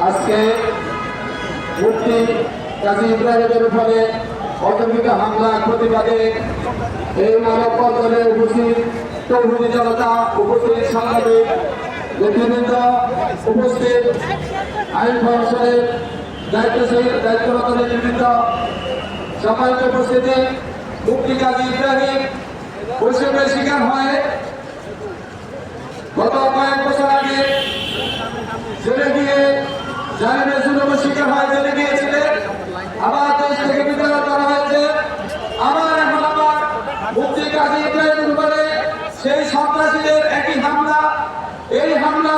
আজকে মুফতি কাজী ইব্রাহিমের উপরে অতর্কিত হামলা প্রতিবাদে এই মানববন্ধনে উপস্থিত তৌহিদি জনতা, উপস্থিত সাংবাদিক নেতৃবৃন্দ, উপস্থিত আইন প্রশাসনের দায়িত্বরত নেতৃবৃন্দ, সম্মানিত উপস্থিতি, মুফতি কাজী ইব্রাহিম বৈষম্যের শিকার হয় গত কয়েক বছর আগে জেলে গিয়ে জালিমের জুলুমের শিকার হয়, জেলে গিয়েছিলেন, আবার দেশ থেকে বিতাড়িত করা হয়েছে। আবার এখন আবার মুফতি কাজী ইব্রাহিমের উপরে সেই সন্ত্রাসীদের একই হামলা। এই হামলা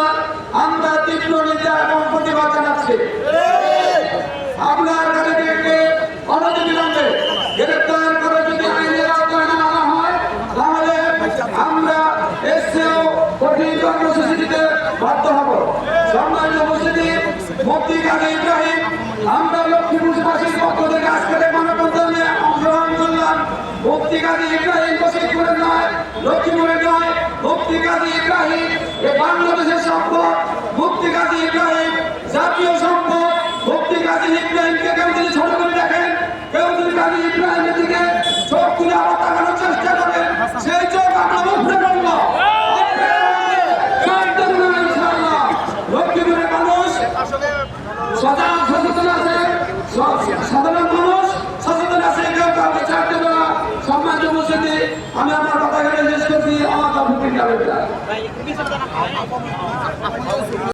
আমরা তীব্র নিন্দা এবং প্রতিবাদ জানাচ্ছি। হামলার কারীদেরকে অনতিবিলম্বে গ্রেপ্তার করে যদি আইনের আওতায় না আনা হয়, তাহলে আমরা এর চেয়েও কঠিন কর্মসূচি দিতে বাধ্য হব। সম্মানিত উপস্থিতি, মুফতি কাজী ইব্রাহিম, আমরা লক্ষ্মীপুরবাসীর পক্ষ থেকে আজকের মানববন্ধনে অংশগ্রহণ করলাম। মুফতি কাজী ইব্রাহিম বশিরপুরের নয়, লক্ষ্মীপুরের নয়, মুফতি কাজী ইব্রাহিম এ বাংলাদেশের সম্পদ। মুফতি কাজী ইব্রাহিম জাতীয় সম্পদ। মুফতি কাজী ইব্রাহিমকে কেউ যদি ছোট করে দেখেন, কেউ যদি কাজী ইব্রাহিমের দিকে চোখ তুলে আবার তাকানোর চেষ্টা করেন, সেই চোখ আমরা মুখে করব। লক্ষ্মীপুরের মানুষ সচেতন আছে, সাধারণ মানুষ সচেতন আছে, কেউ কাউকে ছাড় দেবে না। সম্মানিত উপস্থিতি, আমি আমার কথা শেষ করছি। আমার